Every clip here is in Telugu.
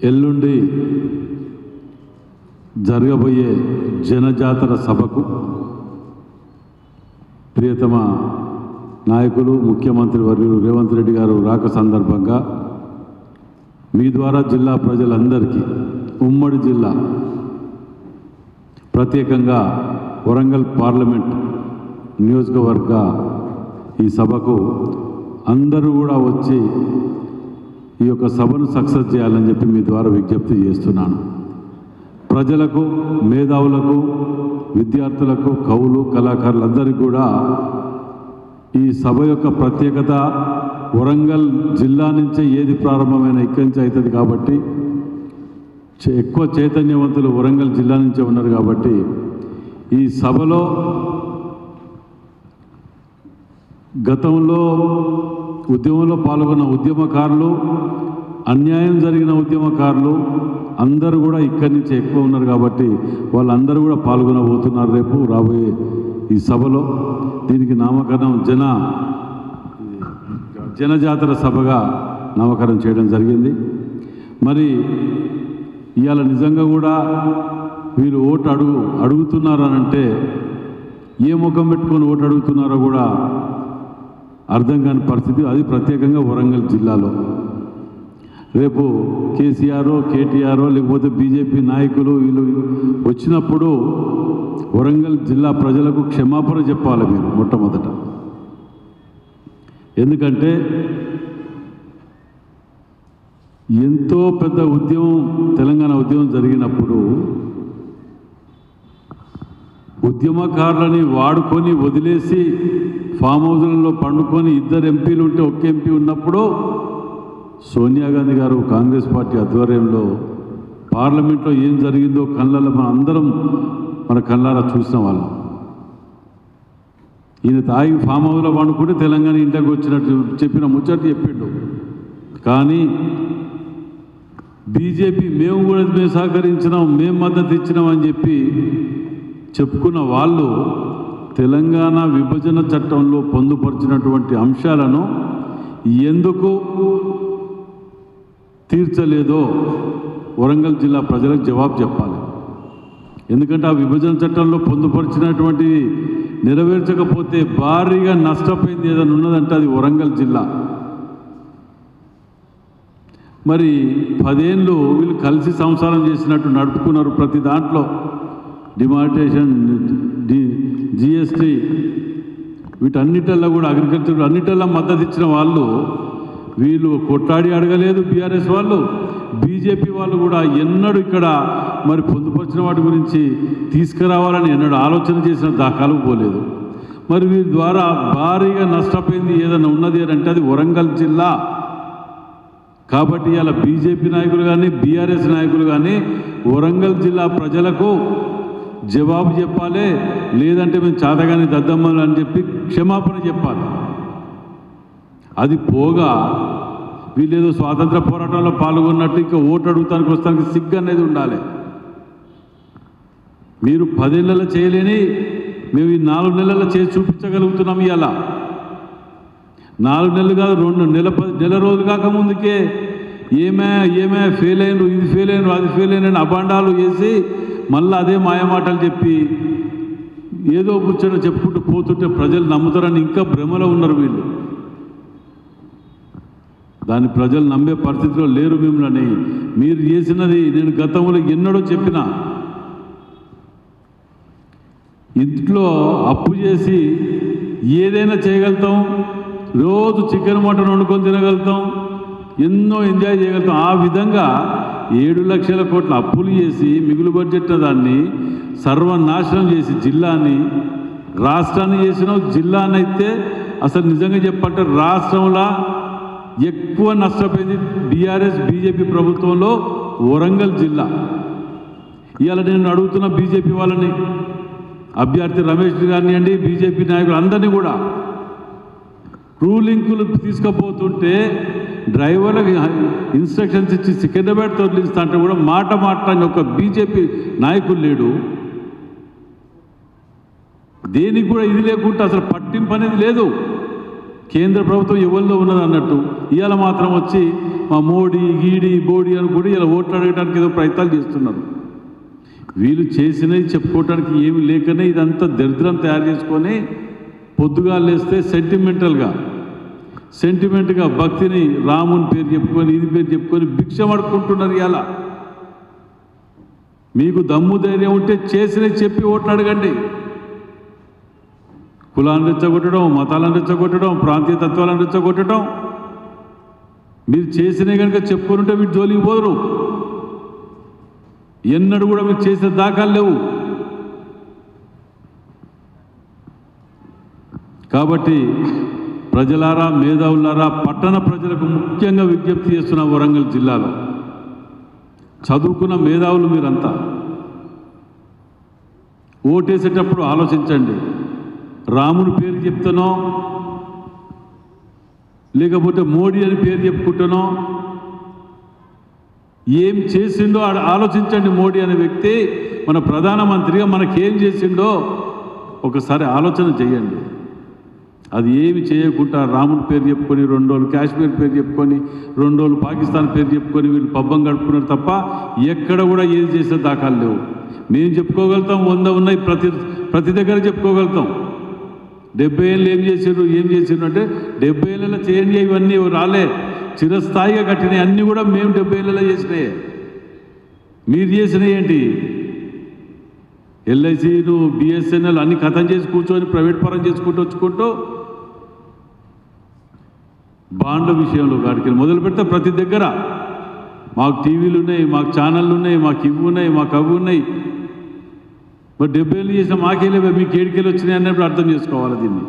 ఎల్లుండి జరగబోయే జనజాతర సభకు ప్రియతమ నాయకులు ముఖ్యమంత్రి వర్యులు రేవంత్ రెడ్డి గారు రాక సందర్భంగా మీ ద్వారా జిల్లా ప్రజలందరికీ ఉమ్మడి జిల్లా ప్రత్యేకంగా వరంగల్ పార్లమెంట్ నియోజకవర్గ ఈ సభకు అందరూ కూడా వచ్చి ఈ యొక్క సభను సక్సెస్ చేయాలని చెప్పి మీ ద్వారా విజ్ఞప్తి చేస్తున్నాను. ప్రజలకు, మేధావులకు, విద్యార్థులకు, కవులు, కళాకారులందరికీ కూడా ఈ సభ యొక్క ప్రత్యేకత వరంగల్ జిల్లా నుంచే ఏది ప్రారంభమైన ఇక్కడి నుంచి అవుతుంది కాబట్టి ఎక్కువ చైతన్యవంతులు వరంగల్ జిల్లా నుంచే ఉన్నారు కాబట్టి ఈ సభలో గతంలో ఉద్యమంలో పాల్గొన్న ఉద్యమకారులు, అన్యాయం జరిగిన ఉద్యమకారులు అందరూ కూడా ఇక్కడి నుంచి ఎక్కువ ఉన్నారు కాబట్టి వాళ్ళందరూ కూడా పాల్గొనబోతున్నారు రేపు రాబోయే ఈ సభలో. దీనికి నామకరణం జనజాతర సభగా నామకరణం చేయడం జరిగింది. మరి ఇవాళ నిజంగా కూడా వీళ్ళు ఓటు అడుగుతున్నారనంటే ఏ ముఖం పెట్టుకొని ఓటు అడుగుతున్నారో కూడా అర్థం కాని పరిస్థితి. అది ప్రత్యేకంగా వరంగల్ జిల్లాలో రేపు కేసీఆర్, కేటీఆర్ లేకపోతే బీజేపీ నాయకులు వీళ్ళు వచ్చినప్పుడు వరంగల్ జిల్లా ప్రజలకు క్షమాపణ చెప్పాలి మీరు మొట్టమొదట. ఎందుకంటే ఎంతో పెద్ద ఉద్యమం, తెలంగాణ ఉద్యమం జరిగినప్పుడు ఉద్యమకారులని వాడుకొని వదిలేసి ఫామ్ హౌస్లలో పండుకొని ఇద్దరు ఎంపీలు ఉంటే ఒక్క ఎంపీ ఉన్నప్పుడు సోనియా గాంధీ గారు కాంగ్రెస్ పార్టీ ఆధ్వర్యంలో పార్లమెంట్లో ఏం జరిగిందో కళ్ళల్లో మనం అందరం మన కళ్ళారా చూసిన వాళ్ళం. ఈయన తాగి ఫామ్ హౌస్లో పండుకుంటే తెలంగాణ ఇంటికి వచ్చినట్టు చెప్పిన ముచ్చట చెప్పిండు. కానీ బీజేపీ మేము సహకరించినాం, మేము మద్దతు ఇచ్చినాం అని చెప్పి చెప్పుకున్న వాళ్ళు తెలంగాణ విభజన చట్టంలో పొందుపరిచినటువంటి అంశాలను ఎందుకు తీర్చలేదో వరంగల్ జిల్లా ప్రజలకు జవాబు చెప్పాలి. ఎందుకంటే ఆ విభజన చట్టంలో పొందుపరిచినటువంటి నెరవేర్చకపోతే భారీగా నష్టపోయింది ఏదైనా ఉన్నదంటే అది వరంగల్ జిల్లా. మరి 10 ఏళ్ళు వీళ్ళు కలిసి సంసారం చేసినట్టు నడుపుకున్నారు. ప్రతి దాంట్లో డిమానిటేషన్, జిఎస్టీ వీటన్నిటల్లో కూడా అగ్రికల్చర్ అన్నిటల్లో మద్దతు ఇచ్చిన వాళ్ళు వీళ్ళు కొట్లాడి అడగలేదు. బీఆర్ఎస్ వాళ్ళు, బీజేపీ వాళ్ళు కూడా ఎన్నడూ ఇక్కడ మరి పొందుపరిచిన వాటి గురించి తీసుకురావాలని ఎన్నడూ ఆలోచన చేసిన దాఖలు పోలేదు. మరి వీరి ద్వారా భారీగా నష్టపోయింది ఏదైనా ఉన్నది అని అంటే అది వరంగల్ జిల్లా. కాబట్టి ఇలా బీజేపీ నాయకులు కానీ బీఆర్ఎస్ నాయకులు కానీ వరంగల్ జిల్లా ప్రజలకు జవాబు చెప్పాలి. లేదంటే మేము చాతగాని దద్దమ్మలు అని చెప్పి క్షమాపణ చెప్పాలి. అది పోగా వీళ్ళేదో స్వాతంత్ర పోరాటంలో పాల్గొన్నట్టు ఇంకా ఓటు అడుగుతానికి వస్తానికి సిగ్గు అనేది ఉండాలి. మీరు 10 ఏళ్ళలో చేయలేని మేము ఈ 4 నెలల్లో చేసి చూపించగలుగుతున్నాం. ఇవాళ 4 నెలలు కాదు, 2 నెల రోజులు కాక ముందుకే ఏమే ఫెయిల్ అయినరు, ఇది ఫెయిల్ అయినరు, అది ఫెయిల్ అయిన అబాండాలు వేసి మళ్ళీ అదే మాయమాటలు చెప్పి ఏదో కూర్చొని చెప్పుకుంటూ పోతుంటే ప్రజలు నమ్ముతారని ఇంకా భ్రమలో ఉన్నారు వీళ్ళు. దాన్ని ప్రజలు నమ్మే పరిస్థితిలో లేరు. మిమ్మల్ని మీరు చేసినది నేను గతంలో ఎన్నడో చెప్పిన, ఇంట్లో అప్పు చేసి ఏదైనా చేయగలుగుతాం, రోజు చికెన్ మటన్ వండుకొని తినగలుగుతాం, ఎన్నో ఎంజాయ్ చేయగలుగుతాం. ఆ విధంగా 7 లక్షల కోట్ల అప్పులు చేసి మిగులు బడ్జెట్ దాన్ని సర్వనాశనం చేసి జిల్లాని, రాష్ట్రాన్ని చేసినావు. జిల్లాని అయితే అసలు నిజంగా చెప్పంటే రాష్ట్రంలో ఎక్కువ నష్టపోయింది బీఆర్ఎస్ బీజేపీ ప్రభుత్వంలో వరంగల్ జిల్లా. ఇవాళ నేను అడుగుతున్న బీజేపీ వాళ్ళని, అభ్యర్థి రమేష్ గారిని, బీజేపీ నాయకులు అందరినీ కూడా రూలింగ్లు తీసుకుపోతుంటే డ్రైవర్లకు ఇన్స్ట్రక్షన్స్ ఇచ్చి సికింద్రాబాద్ తొలగిస్తా అంటే కూడా మాట మాట్లాడిన ఒక బీజేపీ నాయకులు లేడు. దేనికి కూడా ఇది లేకుండా అసలు పట్టింపు అనేది లేదు. కేంద్ర ప్రభుత్వం ఎవరిలో ఉన్నది అన్నట్టు ఇవాళ మాత్రం వచ్చి మా మోడీ గీడి బోడీ అని కూడా ఇలా ఓట్లు అడగడానికి ఏదో ప్రయత్నాలు చేస్తున్నారు. వీళ్ళు చేసినవి చెప్పుకోవడానికి ఏమి లేకనే ఇదంతా దరిద్రం తయారు చేసుకొని పొద్దుగా లేస్తే సెంటిమెంట్గా భక్తిని రాముని పేరు చెప్పుకొని ఇది పేరు చెప్పుకొని భిక్ష పడుకుంటున్నారు. ఇలా మీకు దమ్ము ధైర్యం ఉంటే చేసినవి చెప్పి ఓట్లు అడగండి. కులాన్ని రెచ్చగొట్టడం, మతాలను రెచ్చగొట్టడం, ప్రాంతీయ తత్వాలను రెచ్చగొట్టడం మీరు చేసినవి కనుక చెప్పుకుంటే మీరు జోలికి పోదురు. ఎన్నడూ కూడా మీరు చేసే దాఖలు లేవు. కాబట్టి ప్రజలారా, మేధావులారా, పట్టణ ప్రజలకు ముఖ్యంగా విజ్ఞప్తి చేస్తున్న వరంగల్ జిల్లాలో చదువుకున్న మేధావులు మీరంతా ఓటేసేటప్పుడు ఆలోచించండి. రాముని పేరు చెప్తానో లేకపోతే మోడీ అని పేరు చెప్పుకుంటానో ఏం చేసిండో ఆలోచించండి. మోడీ అనే వ్యక్తి మన ప్రధానమంత్రిగా మనకేం చేసిండో ఒకసారి ఆలోచన చేయండి. అది ఏమి చేయకుండా రాముని పేరు చెప్పుకొని 2 రోజులు కాశ్మీర్ పేరు చెప్పుకొని 2 రోజులు పాకిస్తాన్ పేరు చెప్పుకొని వీళ్ళు పబ్బం గడుపుకున్నారు తప్ప ఎక్కడ కూడా ఏది చేసే దాఖలు లేవు. మేము చెప్పుకోగలుగుతాం, 100 ఉన్నాయి, ప్రతి దగ్గర చెప్పుకోగలుగుతాం. 70 ఏళ్ళు ఏం చేసిండ్రు అంటే 70 ఏళ్ళలో చేయండి ఇవన్నీ రాలే, చిరస్థాయిగా కట్టినవి అన్నీ కూడా మేము 70 ఏళ్ళలో చేసినాయి. మీరు చేసినవి ఏంటి? ఎల్ఐసి, బిఎస్ఎన్ఎల్ అన్ని ఖతం చేసి కూర్చొని ప్రైవేట్ పరం చేసుకుంటూ వచ్చుకుంటూ బాండ్ల విషయంలో కాడికి మొదలు పెడితే ప్రతి దగ్గర మాకు టీవీలు ఉన్నాయి, మాకు ఛానళ్ళు ఉన్నాయి, మాకు ఇవి ఉన్నాయి, మాకు అవి ఉన్నాయి. మరి 70 ఏళ్ళు చేసిన మాకేలే మీకు ఏడికెళ్ళి వచ్చినాయి అన్నప్పుడు అర్థం చేసుకోవాలి దీన్ని.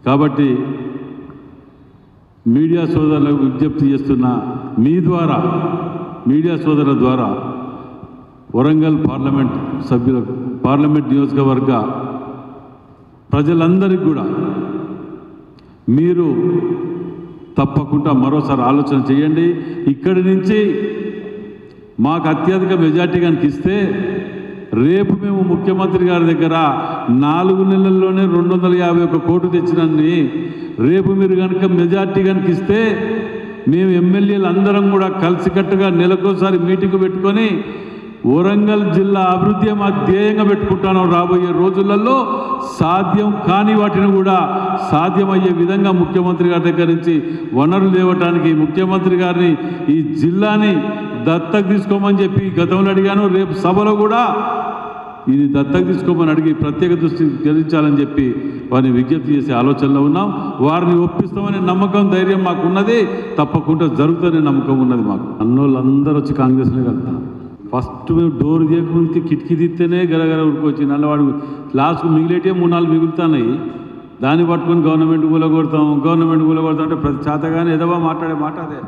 కాబట్టి మీడియా సోదరులకు విజ్ఞప్తి చేస్తున్న మీడియా సోదరుల ద్వారా వరంగల్ పార్లమెంట్ నియోజకవర్గ ప్రజలందరికీ కూడా మీరు తప్పకుండా మరోసారి ఆలోచన చేయండి. ఇక్కడి నుంచి మాకు అత్యధిక మెజార్టీ కనుక ఇస్తే రేపు మేము ముఖ్యమంత్రి గారి దగ్గర 4 నెలల్లోనే 251 కోట్లు తెచ్చినన్ని రేపు మీరు కనుక మెజార్టీ కనుక ఇస్తే మేము ఎమ్మెల్యేలు అందరం కూడా కలిసికట్టుగా నెలకోసారి మీటింగ్ పెట్టుకొని వరంగల్ జిల్లా అభివృద్ధి మా ధ్యేయంగా పెట్టుకుంటాను. రాబోయే రోజులలో సాధ్యం కాని వాటిని కూడా సాధ్యమయ్యే విధంగా ముఖ్యమంత్రి గారి దగ్గర నుంచి వనరులు లేవటానికి ముఖ్యమంత్రి గారిని ఈ జిల్లాని దత్తత తీసుకోమని చెప్పి గతంలో అడిగాను. రేపు సభలో కూడా ఇది దత్తత తీసుకోమని అడిగి ప్రత్యేక దృష్టి కలిగించాలని చెప్పి వారిని విజ్ఞప్తి చేసే ఆలోచనలో ఉన్నాం. వారిని ఒప్పిస్తామనే నమ్మకం, ధైర్యం మాకున్నది. తప్పకుండా జరుగుతుందనే నమ్మకం ఉన్నది మాకు. అన్నోళ్ళందరూ వచ్చి కాంగ్రెస్లో కలుగుతాం. ఫస్ట్ మేము డోర్ తీయకుంటే కిటికీ తీస్తేనే గరగర ఉడికొచ్చి నల్లవాడు లాస్ట్కు మిగిలేటే 3-4 మిగులుతున్నాయి. దాన్ని పట్టుకొని గవర్నమెంట్ కూలగొడతాం అంటే ప్రతి చేతగానే ఎదవా మాట్లాడే మాట అదే.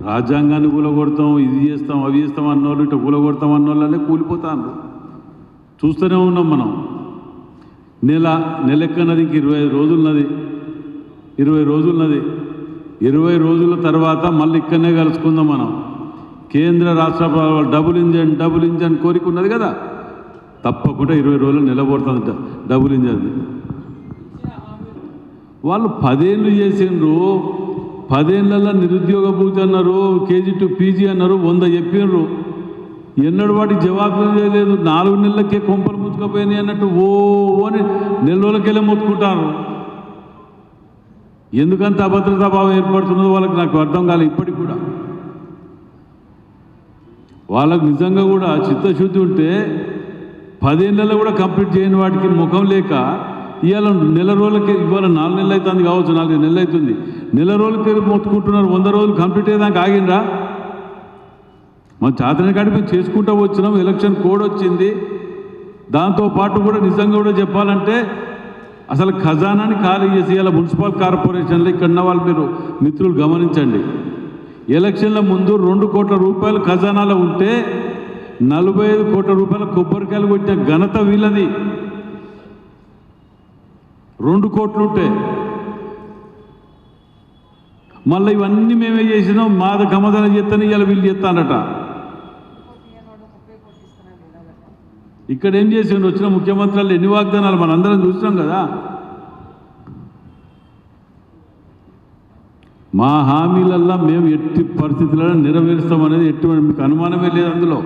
రాజ్యాంగాన్ని కూలగొడతాం, ఇది చేస్తాం, అవి చేస్తాం అన్నోళ్ళు ఇట్లా కూలగొడతాం అన్నోళ్ళనే కూలిపోతాను. చూస్తూనే ఉన్నాం మనం. నెలెక్కన్నది ఇంక 25 రోజులున్నది. 20 రోజుల తర్వాత మళ్ళీ ఇక్కడనే కలుసుకుందాం మనం. కేంద్ర రాష్ట్ర డబుల్ ఇంజన్ కోరిక ఉన్నది కదా, తప్పకుండా 20 రోజులు నిలబడుతుంది డబుల్ ఇంజన్. వాళ్ళు 10 ఏళ్ళు చేసిండ్రు. 10 ఏళ్ళల్లో నిరుద్యోగ భూతి అన్నారు, కేజీ టు పీజీ అన్నారు, 100 చెప్పిండ్రు. ఎన్నడు వాటికి జవాబు చేయలేదు. 4 నెలలకే కొంపలు ముంచుకపోయినాయి అన్నట్టు ఓ అని నెల రోజులకెళ్ళి మొత్తుకుంటారు. ఎందుకంత అభద్రతా భావం ఏర్పడుతున్నదో వాళ్ళకి నాకు అర్థం కాలేదు ఇప్పటికి కూడా. వాళ్ళకు నిజంగా కూడా చిత్తశుద్ధి ఉంటే 10 ఏళ్ళలో కూడా కంప్లీట్ చేయని వాటికి ముఖం లేక ఇవాళ నెల రోజులకి, ఇవాళ 4 నెలలు అవుతుంది కావచ్చు, 4 నెలలు అవుతుంది, నెల రోజులకి మొత్తుకుంటున్నారు. 100 రోజులు కంప్లీట్ అయ్యేదాకా ఆగిండ్రా? మన చాతన కాడి మేము చేసుకుంటూ వచ్చినాం. ఎలక్షన్ కోడ్ వచ్చింది. దాంతోపాటు కూడా నిజంగా కూడా చెప్పాలంటే అసలు ఖజానాని ఖాళీ చేసి ఇలా మున్సిపల్ కార్పొరేషన్లో ఇక్కడ ఉన్న వాళ్ళు మీరు మిత్రులు గమనించండి. ఎలక్షన్ల ముందు 2 కోట్ల రూపాయలు ఖజానాలో ఉంటే 45 కోట్ల రూపాయల కొబ్బరికాయలు కొట్టిన ఘనత వీళ్ళది. 2 కోట్లు ఉంటే మళ్ళీ ఇవన్నీ మేమే చేసినాం, మాద కమదన చేస్తాను, ఇలా వీళ్ళు చేస్తానట. ఇక్కడ ఏం చేసిండు వచ్చిన ముఖ్యమంత్రులు ఎన్ని వాగ్దానాలు మనందరం చూసినాం కదా. మా హామీలల్లా మేము ఎట్టి పరిస్థితులను నెరవేరుస్తామనేది ఎటువంటి మీకు అనుమానమే లేదు అందులో.